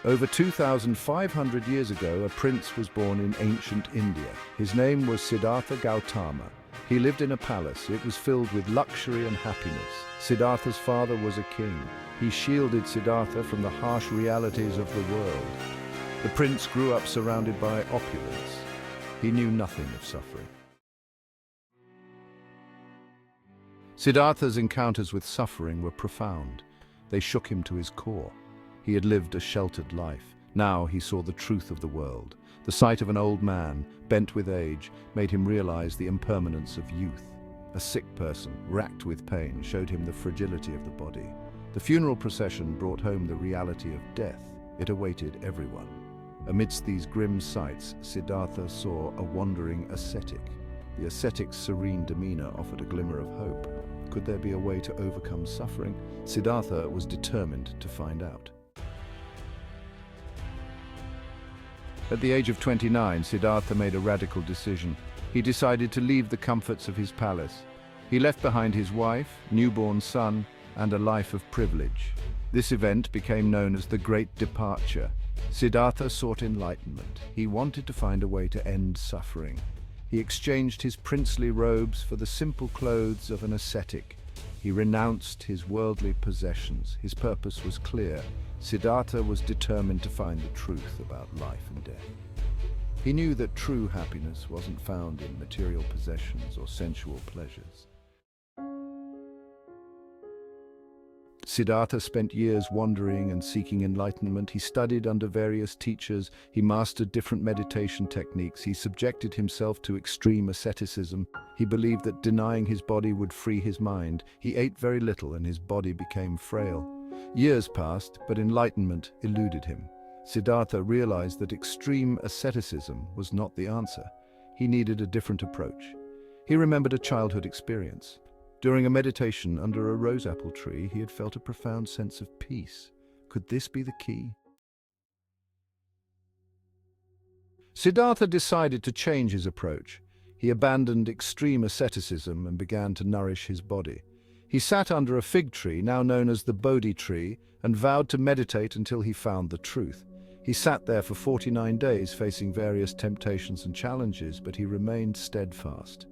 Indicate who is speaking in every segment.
Speaker 1: Over 2,500 years ago, a prince was born in ancient India. His name was Siddhartha Gautama. He lived in a palace. It was filled with luxury and happiness. Siddhartha's father was a king. He shielded Siddhartha from the harsh realities of the world. The prince grew up surrounded by opulence. He knew nothing of suffering. Siddhartha's encounters with suffering were profound. They shook him to his core. He had lived a sheltered life. Now he saw the truth of the world. The sight of an old man, bent with age, made him realize the impermanence of youth. A sick person, racked with pain, showed him the fragility of the body. The funeral procession brought home the reality of death. It awaited everyone. Amidst these grim sights, Siddhartha saw a wandering ascetic. The ascetic's serene demeanor offered a glimmer of hope. Could there be a way to overcome suffering? Siddhartha was determined to find out. At the age of 29, Siddhartha made a radical decision. He decided to leave the comforts of his palace. He left behind his wife, newborn son, and a life of privilege. This event became known as the Great Departure. Siddhartha sought enlightenment. He wanted to find a way to end suffering. He exchanged his princely robes for the simple clothes of an ascetic. He renounced his worldly possessions. His purpose was clear. Siddhartha was determined to find the truth about life and death. He knew that true happiness wasn't found in material possessions or sensual pleasures. Siddhartha spent years wandering and seeking enlightenment. He studied under various teachers. He mastered different meditation techniques. He subjected himself to extreme asceticism. He believed that denying his body would free his mind. He ate very little and his body became frail. Years passed, but enlightenment eluded him. Siddhartha realized that extreme asceticism was not the answer. He needed a different approach. He remembered a childhood experience. During a meditation under a rose apple tree, he had felt a profound sense of peace. Could this be the key? Siddhartha decided to change his approach. He abandoned extreme asceticism and began to nourish his body. He sat under a fig tree, now known as the Bodhi tree, and vowed to meditate until he found the truth. He sat there for 49 days, facing various temptations and challenges, but he remained steadfast.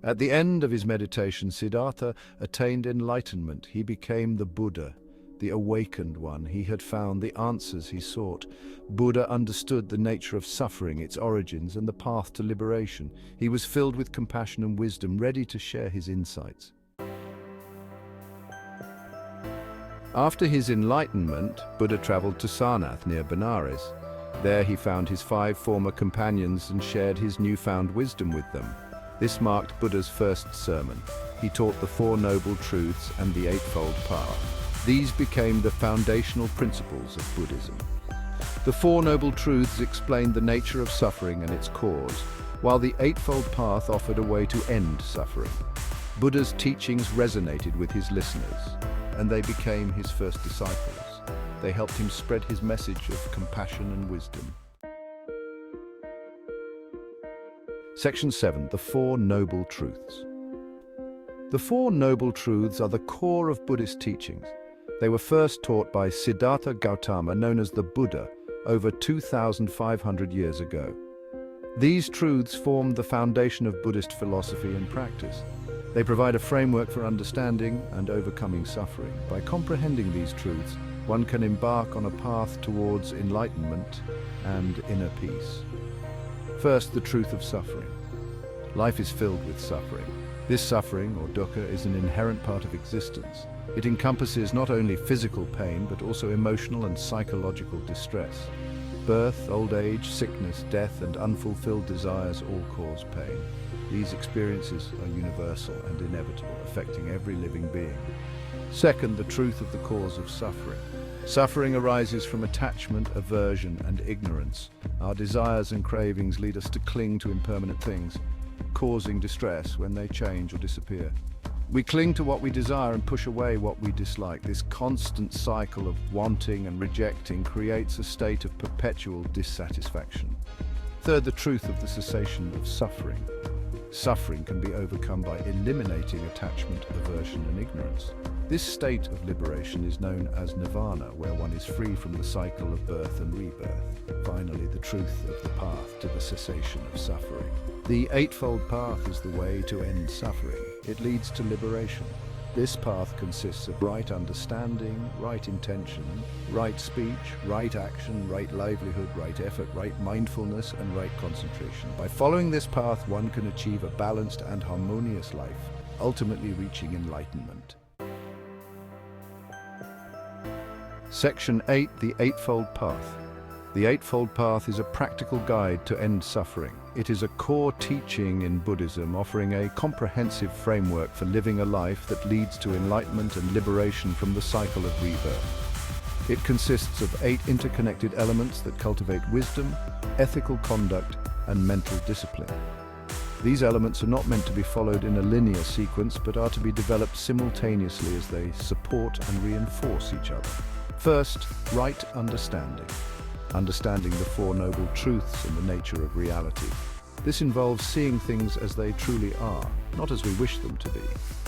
Speaker 1: At the end of his meditation, Siddhartha attained enlightenment. He became the Buddha, the awakened one. He had found the answers he sought. Buddha understood the nature of suffering, its origins, and the path to liberation. He was filled with compassion and wisdom, ready to share his insights. After his enlightenment, Buddha traveled to Sarnath near Benares. There he found his 5 former companions and shared his newfound wisdom with them. This marked Buddha's first sermon. He taught the 4 Noble Truths and the Eightfold Path. These became the foundational principles of Buddhism. The 4 Noble Truths explained the nature of suffering and its cause, while the Eightfold Path offered a way to end suffering. Buddha's teachings resonated with his listeners, and they became his first disciples. They helped him spread his message of compassion and wisdom. Section 7. The 4 Noble Truths. The 4 Noble Truths are the core of Buddhist teachings. They were first taught by Siddhartha Gautama, known as the Buddha, over 2,500 years ago. These truths form the foundation of Buddhist philosophy and practice. They provide a framework for understanding and overcoming suffering. By comprehending these truths, one can embark on a path towards enlightenment and inner peace. First, the truth of suffering. Life is filled with suffering. This suffering, or dukkha, is an inherent part of existence. It encompasses not only physical pain, but also emotional and psychological distress. Birth, old age, sickness, death, and unfulfilled desires all cause pain. These experiences are universal and inevitable, affecting every living being. Second, the truth of the cause of suffering. Suffering arises from attachment, aversion, and ignorance. Our desires and cravings lead us to cling to impermanent things, causing distress when they change or disappear. We cling to what we desire and push away what we dislike. This constant cycle of wanting and rejecting creates a state of perpetual dissatisfaction. Third, the truth of the cessation of suffering. Suffering can be overcome by eliminating attachment, aversion, and ignorance. This state of liberation is known as nirvana, where one is free from the cycle of birth and rebirth. Finally, the truth of the path to the cessation of suffering. The Eightfold Path is the way to end suffering. It leads to liberation. This path consists of right understanding, right intention, right speech, right action, right livelihood, right effort, right mindfulness, and right concentration. By following this path, one can achieve a balanced and harmonious life, ultimately reaching enlightenment. Section 8. The Eightfold Path. The Eightfold Path is a practical guide to end suffering. It is a core teaching in Buddhism, offering a comprehensive framework for living a life that leads to enlightenment and liberation from the cycle of rebirth. It consists of 8 interconnected elements that cultivate wisdom, ethical conduct, and mental discipline. These elements are not meant to be followed in a linear sequence, but are to be developed simultaneously as they support and reinforce each other. First, right understanding. Understanding the Four Noble Truths and the nature of reality. This involves seeing things as they truly are, not as we wish them to be,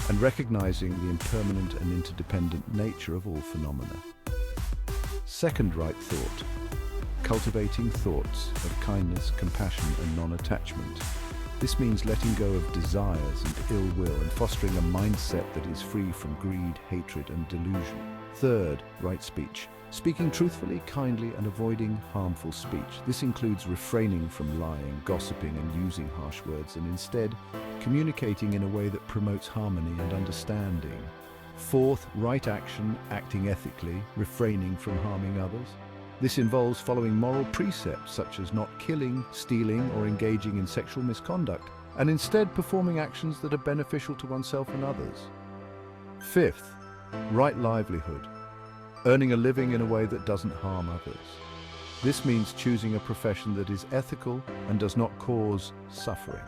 Speaker 1: and recognizing the impermanent and interdependent nature of all phenomena. Second, right thought. Cultivating thoughts of kindness, compassion, and non-attachment. This means letting go of desires and ill will and fostering a mindset that is free from greed, hatred, and delusion. Third, right speech. Speaking truthfully, kindly, and avoiding harmful speech. This includes refraining from lying, gossiping, and using harsh words, and instead communicating in a way that promotes harmony and understanding. Fourth, right action, acting ethically, refraining from harming others. This involves following moral precepts such as not killing, stealing, or engaging in sexual misconduct, and instead performing actions that are beneficial to oneself and others. Fifth, right livelihood. Earning a living in a way that doesn't harm others. This means choosing a profession that is ethical and does not cause suffering,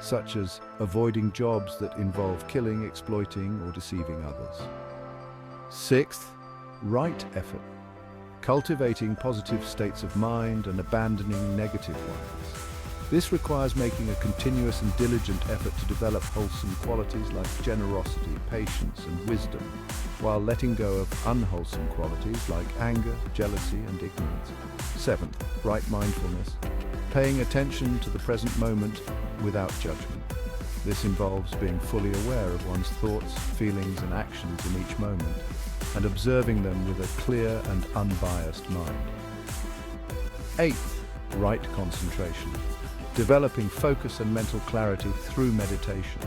Speaker 1: such as avoiding jobs that involve killing, exploiting, or deceiving others. Sixth, right effort. Cultivating positive states of mind and abandoning negative ones. This requires making a continuous and diligent effort to develop wholesome qualities like generosity, patience, and wisdom, while letting go of unwholesome qualities like anger, jealousy, and ignorance. Seventh, right mindfulness. Paying attention to the present moment without judgment. This involves being fully aware of one's thoughts, feelings, and actions in each moment, and observing them with a clear and unbiased mind. Eighth, right concentration. Developing focus and mental clarity through meditation.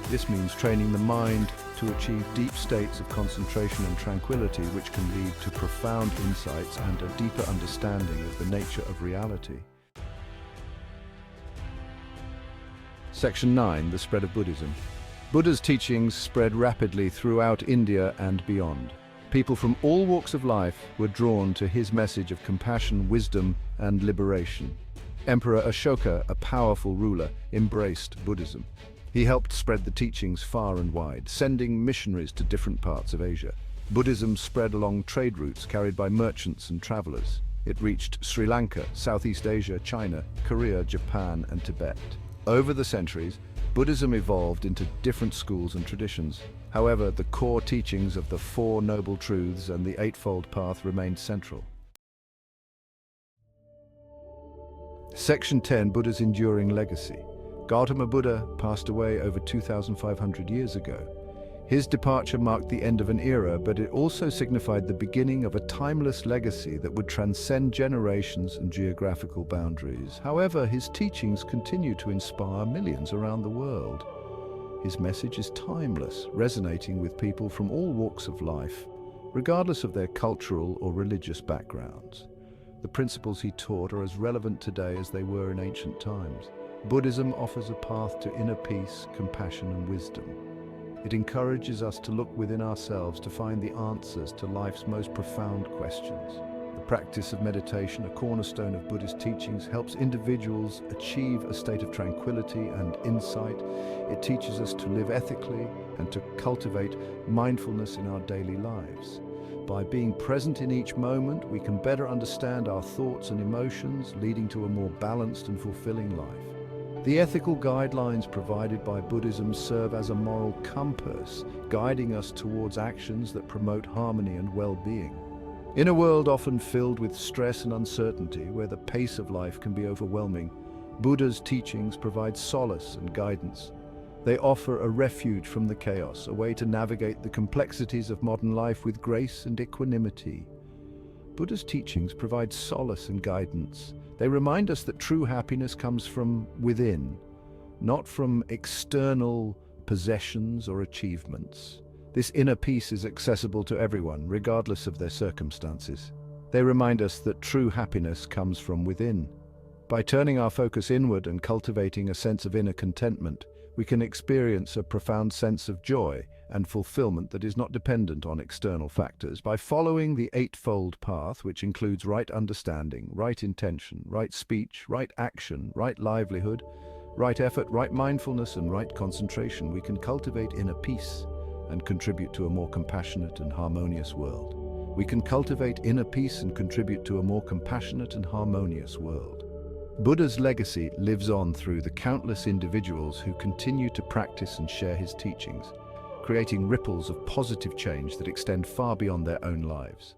Speaker 1: This means training the mind to achieve deep states of concentration and tranquility, which can lead to profound insights and a deeper understanding of the nature of reality. Section 9. The Spread of Buddhism. Buddha's teachings spread rapidly throughout India and beyond. People from all walks of life were drawn to his message of compassion, wisdom, and liberation. Emperor Ashoka, a powerful ruler, embraced Buddhism. He helped spread the teachings far and wide, sending missionaries to different parts of Asia. Buddhism spread along trade routes carried by merchants and travelers. It reached Sri Lanka, Southeast Asia, China, Korea, Japan, and Tibet. Over the centuries, Buddhism evolved into different schools and traditions. However, the core teachings of the Four Noble Truths and the Eightfold Path remained central. Section 10. Buddha's enduring legacy. Gautama Buddha passed away over 2,500 years ago. His departure marked the end of an era, but it also signified the beginning of a timeless legacy that would transcend generations and geographical boundaries. However, his teachings continue to inspire millions around the world. His message is timeless, resonating with people from all walks of life, regardless of their cultural or religious backgrounds. The principles he taught are as relevant today as they were in ancient times. Buddhism offers a path to inner peace, compassion, and wisdom. It encourages us to look within ourselves to find the answers to life's most profound questions. The practice of meditation, a cornerstone of Buddhist teachings, helps individuals achieve a state of tranquility and insight. It teaches us to live ethically and to cultivate mindfulness in our daily lives. By being present in each moment, we can better understand our thoughts and emotions, leading to a more balanced and fulfilling life. The ethical guidelines provided by Buddhism serve as a moral compass, guiding us towards actions that promote harmony and well-being. In a world often filled with stress and uncertainty, where the pace of life can be overwhelming, Buddha's teachings provide solace and guidance. They offer a refuge from the chaos, a way to navigate the complexities of modern life with grace and equanimity. Buddha's teachings provide solace and guidance. They remind us that true happiness comes from within, not from external possessions or achievements. This inner peace is accessible to everyone, regardless of their circumstances. They remind us that true happiness comes from within. By turning our focus inward and cultivating a sense of inner contentment, we can experience a profound sense of joy and fulfillment that is not dependent on external factors. By following the Eightfold Path, which includes right understanding, right intention, right speech, right action, right livelihood, right effort, right mindfulness, and right concentration, we can cultivate inner peace and contribute to a more compassionate and harmonious world. We can cultivate inner peace and contribute to a more compassionate and harmonious world. Buddha's legacy lives on through the countless individuals who continue to practice and share his teachings, creating ripples of positive change that extend far beyond their own lives.